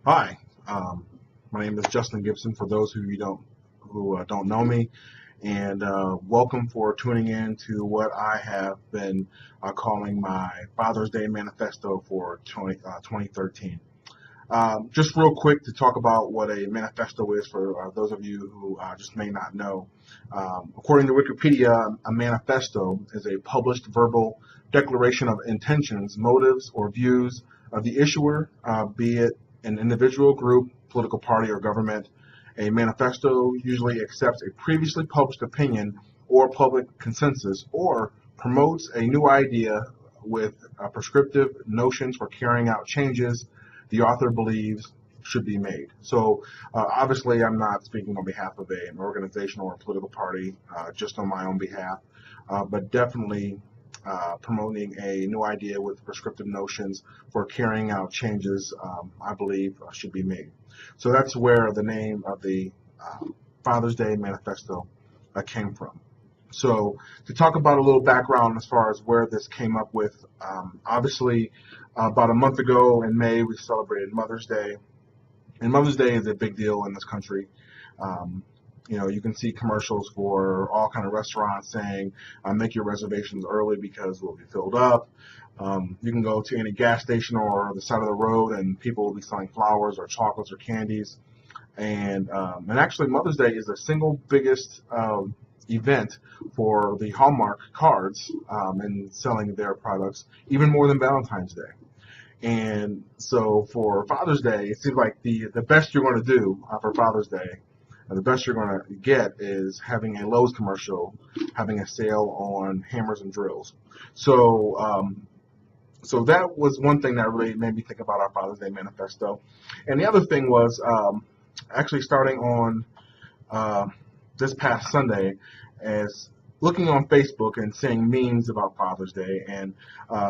Hi, um, my name is Justin Gibson. For those who don't know me, and welcome for tuning in to what I have been calling my Father's Day Manifesto for 2013. Just real quick to talk about what a manifesto is for those of you who just may not know. According to Wikipedia, a manifesto is a published verbal declaration of intentions, motives, or views of the issuer, be it an individual, group, political party, or government. A manifesto usually accepts a previously published opinion or public consensus, or promotes a new idea with prescriptive notions for carrying out changes the author believes should be made. So obviously, I'm not speaking on behalf of an organization or a political party, just on my own behalf, but definitely promoting a new idea with prescriptive notions for carrying out changes I believe should be made. So that's where the name of the Father's Day Manifesto came from. So to talk about a little background as far as where this came up with, obviously about a month ago in May we celebrated Mother's Day, and Mother's Day is a big deal in this country. Um, you can see commercials for all kind of restaurants saying, make your reservations early because we'll be filled up. You can go to any gas station or the side of the road and people will be selling flowers or chocolates or candies. And actually, Mother's Day is the single biggest event for the Hallmark cards and selling their products, even more than Valentine's Day. And so for Father's Day, it seems like the best you're going to do for Father's Day, the best you're going to get is having a Lowe's commercial, having a sale on hammers and drills. So so that was one thing that really made me think about our Father's Day manifesto. And the other thing was actually starting on uh, this past Sunday as looking on Facebook and seeing memes about Father's Day. And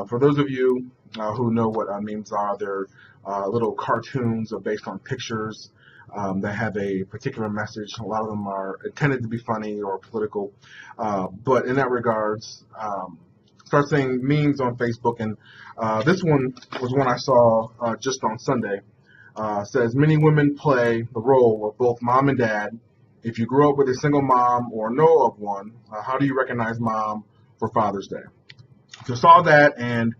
for those of you who know what memes are, they're little cartoons based on pictures that have a particular message. A lot of them are intended to be funny or political. But in that regards, start seeing memes on Facebook. And this one was one I saw just on Sunday. Says many women play the role of both mom and dad. If you grew up with a single mom or know of one, how do you recognize mom for Father's Day? So saw that, and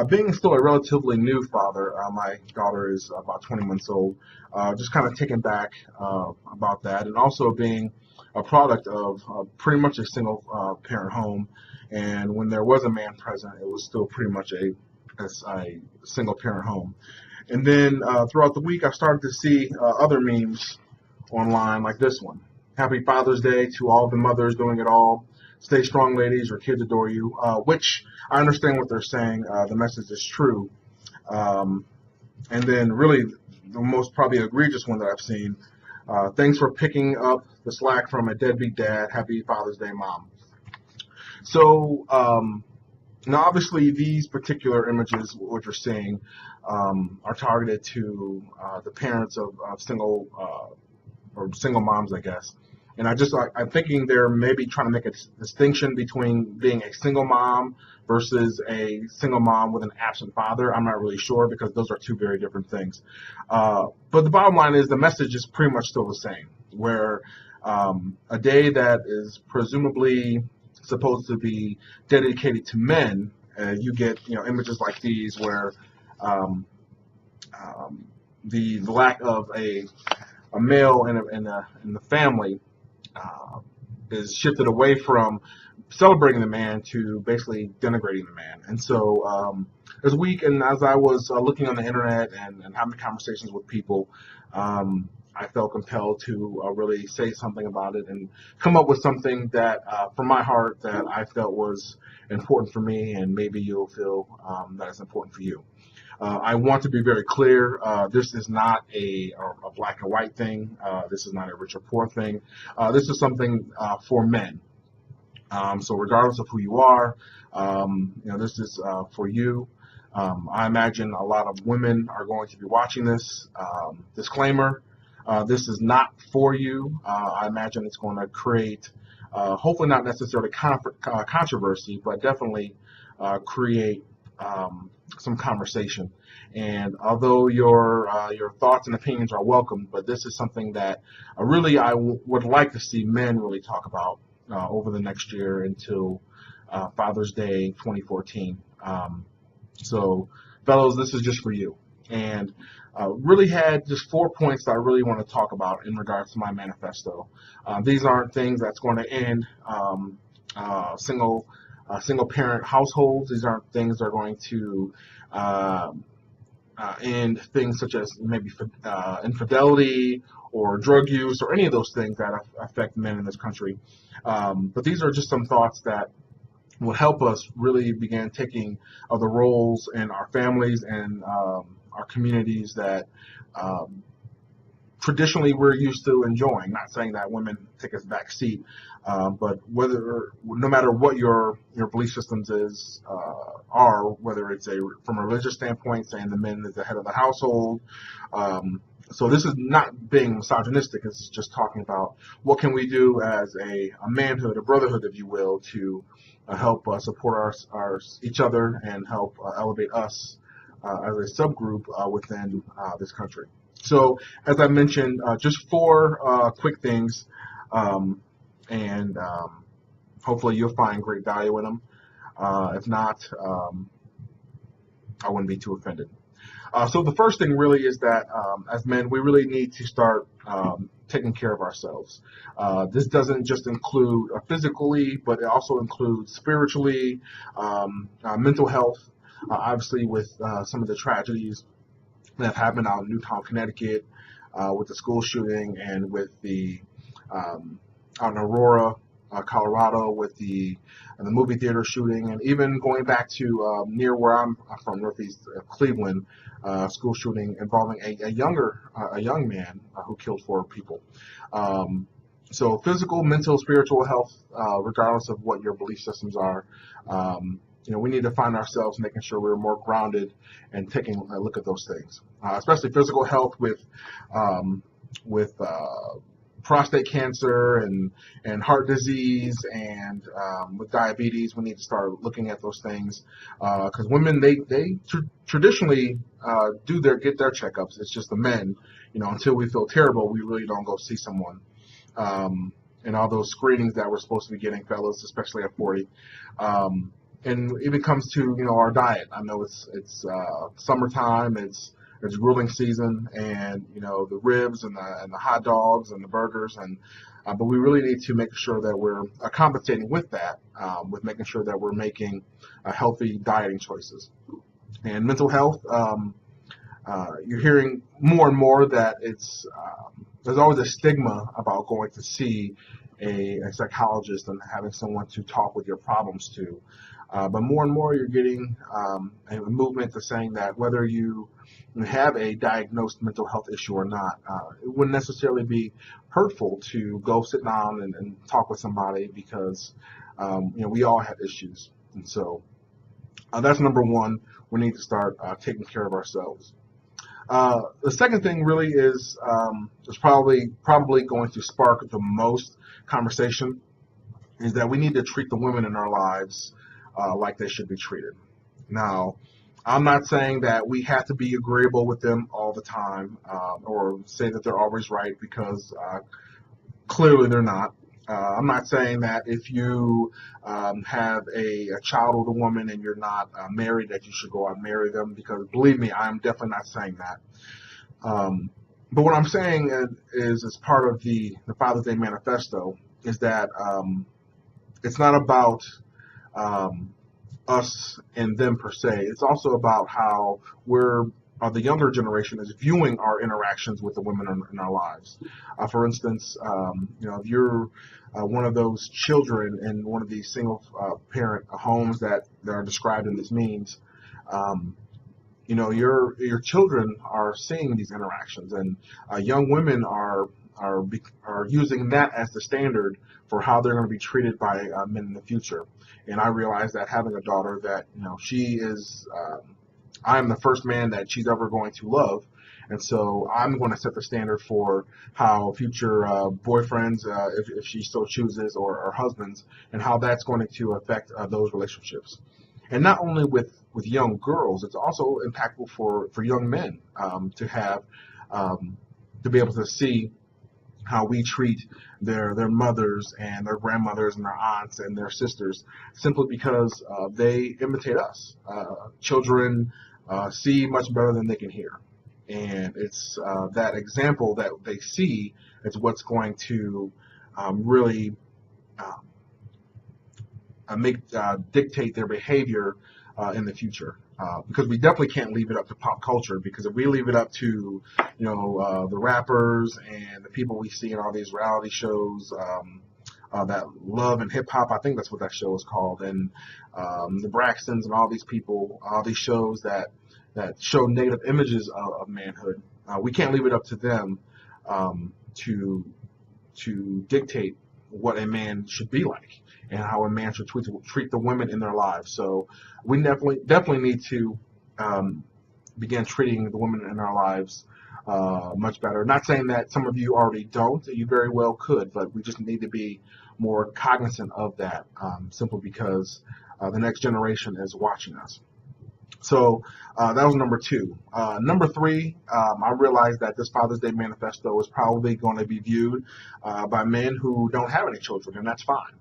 being still a relatively new father, my daughter is about 20 months old, just kind of taken back about that, and also being a product of pretty much a single parent home. And when there was a man present, it was still pretty much a single parent home. And then throughout the week, I started to see other memes online like this one. Happy Father's Day to all the mothers doing it all. Stay strong, ladies. Your kids adore you. Which I understand what they're saying. The message is true. Um, and then really the most probably egregious one that I've seen. Thanks for picking up the slack from a deadbeat dad. Happy Father's Day, Mom. So now, obviously, these particular images, what you're seeing, are targeted to the parents of single or single moms, I guess. And I'm thinking they're maybe trying to make a distinction between being a single mom versus a single mom with an absent father. I'm not really sure because those are two very different things. But the bottom line is the message is pretty much still the same, where a day that is presumably supposed to be dedicated to men, you get images like these where um, the lack of a male in the family uh, is shifted away from celebrating the man to basically denigrating the man. And so this week, and as I was looking on the internet and having conversations with people, I felt compelled to really say something about it and come up with something that, from my heart, that I felt was important for me, and maybe you'll feel that it's important for you. I want to be very clear. This is not a black and white thing. This is not a rich or poor thing. This is something for men. So regardless of who you are, this is for you. I imagine a lot of women are going to be watching this. Disclaimer, this is not for you. I imagine it's going to create, hopefully not necessarily controversy, but definitely create some conversation. And although your thoughts and opinions are welcome, but this is something that really would like to see men really talk about over the next year until Father's Day 2014. So, fellows, this is just for you. And really had just 4 points that I really want to talk about in regards to my manifesto. These aren't things that's going to end single parent households. These aren't things that are going to end things such as maybe infidelity or drug use or any of those things that affect men in this country. But these are just some thoughts that will help us really begin taking the roles in our families and our communities that traditionally we're used to enjoying. Not saying that women take a back seat, but no matter what your belief systems are, whether it's from a religious standpoint, saying the men is the head of the household. So this is not being misogynistic. It's just talking about what can we do as a manhood, a brotherhood, if you will, to help support each other and help elevate us as a subgroup within this country. So, as I mentioned, just 4 quick things, and hopefully you'll find great value in them. If not, I wouldn't be too offended. So the first thing really is that as men, we really need to start taking care of ourselves. This doesn't just include physically, but it also includes spiritually, mental health. Obviously, with some of the tragedies that happened out in Newtown, Connecticut, with the school shooting, and with the out in Aurora, Colorado, with the movie theater shooting, and even going back to near where I'm from, northeast Cleveland, school shooting involving a young man who killed 4 people. So physical, mental, spiritual health, regardless of what your belief systems are, we need to find ourselves making sure we're more grounded and taking a look at those things, especially physical health with prostate cancer and heart disease and with diabetes. We need to start looking at those things because women they traditionally get their checkups. It's just the men, until we feel terrible, we really don't go see someone. And all those screenings that we're supposed to be getting, fellas, especially at 40. And it even comes to our diet. I know it's summertime. It's grilling season, and the ribs and the hot dogs and the burgers, but we really need to make sure that we're compensating with that, with making sure that we're making healthy dieting choices. And mental health, you're hearing more and more that there's always a stigma about going to see a psychologist and having someone to talk with your problems to. But more and more you're getting a movement to saying that whether you have a diagnosed mental health issue or not, it wouldn't necessarily be hurtful to go sit down and talk with somebody because we all have issues. And so that's number one. We need to start taking care of ourselves. The second thing really is probably going to spark the most conversation is that we need to treat the women in our lives like they should be treated. Now, I'm not saying that we have to be agreeable with them all the time or say that they're always right, because clearly they're not. I'm not saying that if you have a child with a woman and you're not married that you should go out and marry them, because believe me, I'm definitely not saying that. But what I'm saying is as part of the Father's Day Manifesto is that it's not about us and them per se. It's also about how the younger generation is viewing our interactions with the women in our lives. For instance, if you're one of those children in one of these single parent homes that are described in these memes, your children are seeing these interactions, and young women are using that as the standard for how they're going to be treated by men in the future. And I realize that having a daughter that she is, I'm the first man that she's ever going to love, and so I'm going to set the standard for how future boyfriends, if she so chooses, or husbands, and how that's going to affect those relationships. And not only with young girls, it's also impactful for young men to have to be able to see how we treat their mothers and their grandmothers and their aunts and their sisters, simply because they imitate us. Children see much better than they can hear, and it's that example that they see is what's going to really dictate their behavior in the future. Because we definitely can't leave it up to pop culture. Because if we leave it up to, the rappers and the people we see in all these reality shows, that Love and Hip Hop, I think that's what that show is called, and the Braxtons and all these people, all these shows that show negative images of manhood, we can't leave it up to them to dictate what a man should be like and how a man should treat the women in their lives. So we definitely need to begin treating the women in our lives much better. Not saying that some of you already don't, you very well could, but we just need to be more cognizant of that, simply because the next generation is watching us. So that was number 2. Number 3, I realized that this Father's Day manifesto is probably going to be viewed by men who don't have any children, and that's fine.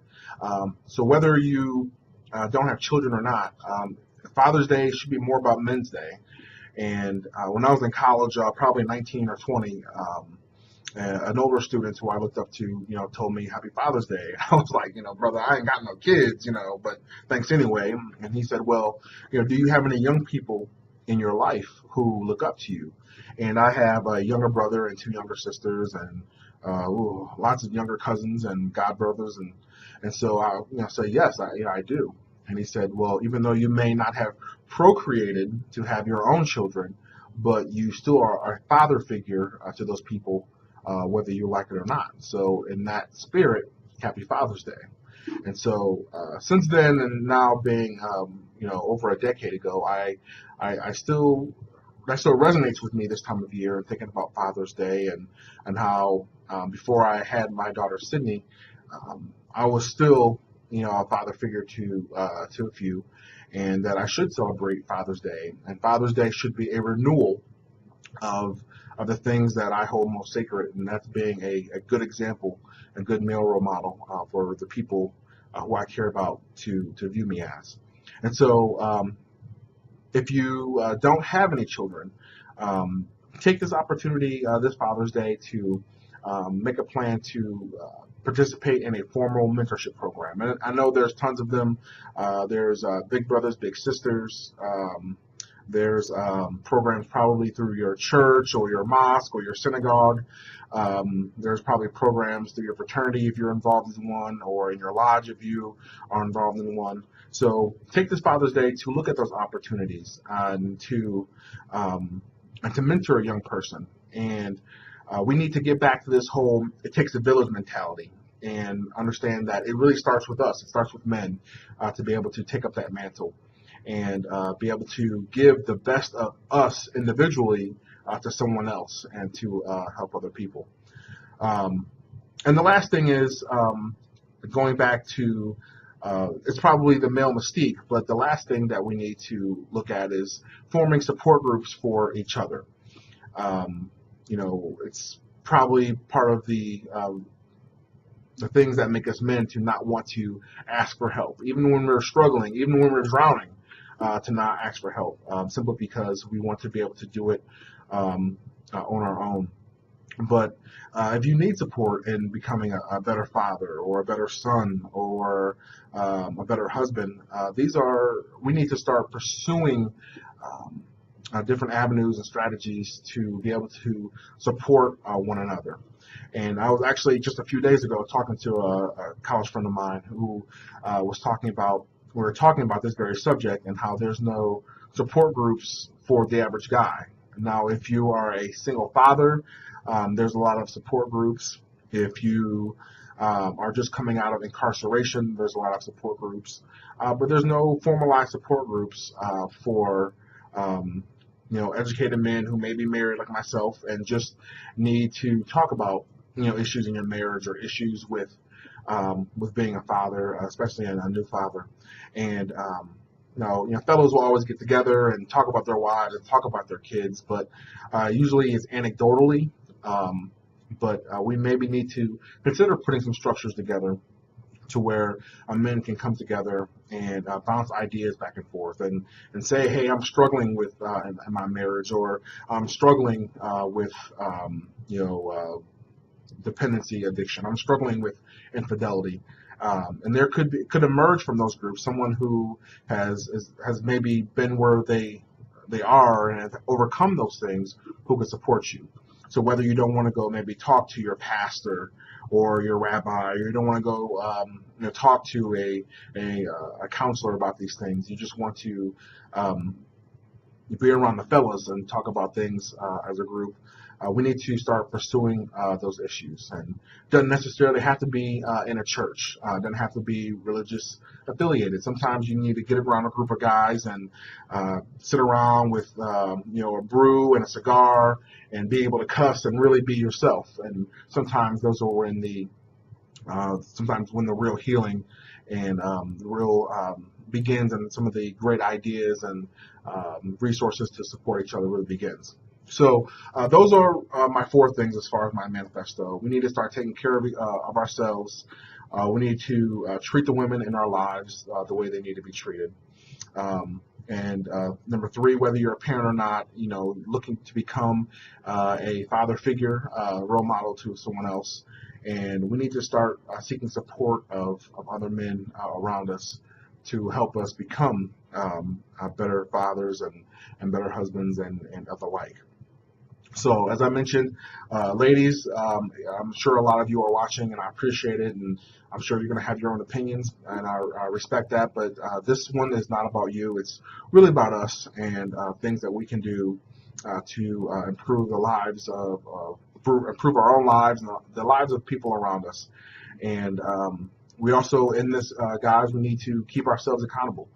So whether you don't have children or not, Father's Day should be more about Men's Day. And when I was in college, probably 19 or 20, an older student who I looked up to, told me Happy Father's Day. I was like, brother, I ain't got no kids, but thanks anyway. And he said, well, do you have any young people in your life who look up to you? And I have a younger brother and 2 younger sisters, and lots of younger cousins and godbrothers, and so I say yes, I do. And he said, well, even though you may not have procreated to have your own children, but you still are a father figure to those people, whether you like it or not. So in that spirit, Happy Father's Day. And so since then, and now being over a decade ago, I still that still resonates with me this time of year, thinking about Father's Day and how before I had my daughter Sydney, I was still a father figure to a few, and that I should celebrate Father's Day. And Father's Day should be a renewal of the things that I hold most sacred, and that's being a good example, a good male role model for the people who I care about to view me as. And so if you don't have any children, take this opportunity this Father's Day to make a plan to participate in a formal mentorship program. And I know there's tons of them. There's Big Brothers, Big Sisters. There's programs probably through your church or your mosque or your synagogue. There's probably programs through your fraternity if you're involved in one, or in your lodge if you are involved in one. So take this Father's Day to look at those opportunities and to mentor a young person. And we need to get back to this whole it takes a village mentality, and understand that it really starts with us. It starts with men to be able to take up that mantle and be able to give the best of us individually to someone else, and to help other people. And the last thing is going back to it's probably the male mystique, but the last thing that we need to look at is forming support groups for each other. It's probably part of the things that make us men to not want to ask for help, even when we're struggling, even when we're drowning, to not ask for help, simply because we want to be able to do it on our own. But if you need support in becoming a better father or a better son or a better husband, we need to start pursuing different avenues and strategies to be able to support one another. And I was actually just a few days ago talking to a college friend of mine who was talking about, we were talking about this very subject, and how there's no support groups for the average guy. Now, if you are a single father, there's a lot of support groups. If you are just coming out of incarceration, there's a lot of support groups. But there's no formalized support groups for educated men who may be married like myself and just need to talk about issues in your marriage, or issues with being a father, especially a new father. And fellows will always get together and talk about their wives and talk about their kids, but usually it's anecdotally. But we maybe need to consider putting some structures together to where men can come together and bounce ideas back and forth and say, hey, I'm struggling with in my marriage, or I'm struggling with dependency addiction. I'm struggling with infidelity. And there could emerge from those groups someone who has maybe been where they are and have overcome those things, who could support you. So whether you don't want to go maybe talk to your pastor or your rabbi, or you don't want to go talk to a counselor about these things, you just want to be around the fellas and talk about things as a group, we need to start pursuing those issues. And doesn't necessarily have to be in a church. Doesn't have to be religious affiliated. Sometimes you need to get around a group of guys and sit around with a brew and a cigar and be able to cuss and really be yourself. And sometimes those are when the real healing and the real begins, and some of the great ideas and resources to support each other really begins. So those are my 4 things as far as my manifesto. We need to start taking care of ourselves. We need to treat the women in our lives the way they need to be treated. And number 3, whether you're a parent or not, looking to become a father figure, role model to someone else. And we need to start seeking support of other men around us to help us become better fathers and better husbands and of the like. So as I mentioned, ladies, I'm sure a lot of you are watching, and I appreciate it, and I'm sure you're going to have your own opinions, and I respect that, but this one is not about you. It's really about us and things that we can do to improve the lives improve our own lives and the lives of people around us. And we also, in this, guys, we need to keep ourselves accountable.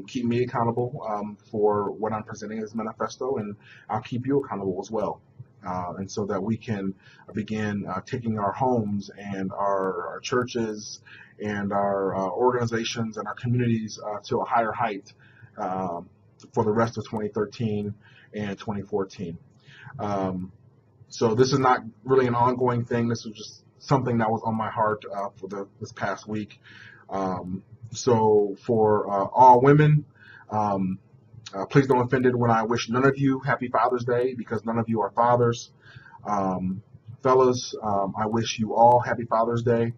Keep me accountable for what I'm presenting as manifesto, and I'll keep you accountable as well. And so that we can begin taking our homes and our churches and our organizations and our communities to a higher height for the rest of 2013 and 2014. So this is not really an ongoing thing. This was just something that was on my heart for this past week. So for all women, please don't be offended when I wish none of you happy Father's Day, because none of you are fathers. Fellas, I wish you all happy Father's Day.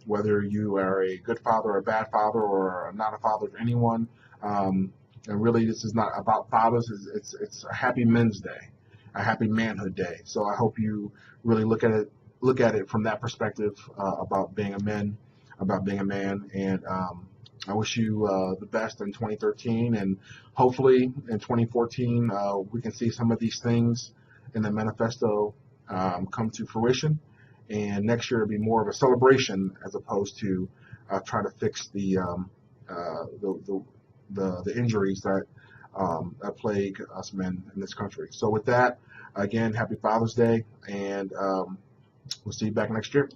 Whether you are a good father or a bad father or not a father to anyone. And really, this is not about fathers. It's a happy Men's Day, a happy Manhood Day. So I hope you really look at it from that perspective about being a man, and I wish you the best in 2013, and hopefully in 2014 we can see some of these things in the manifesto come to fruition, and next year it'll be more of a celebration as opposed to try to fix the injuries that plague us men in this country. So with that, again, happy Father's Day, and we'll see you back next year.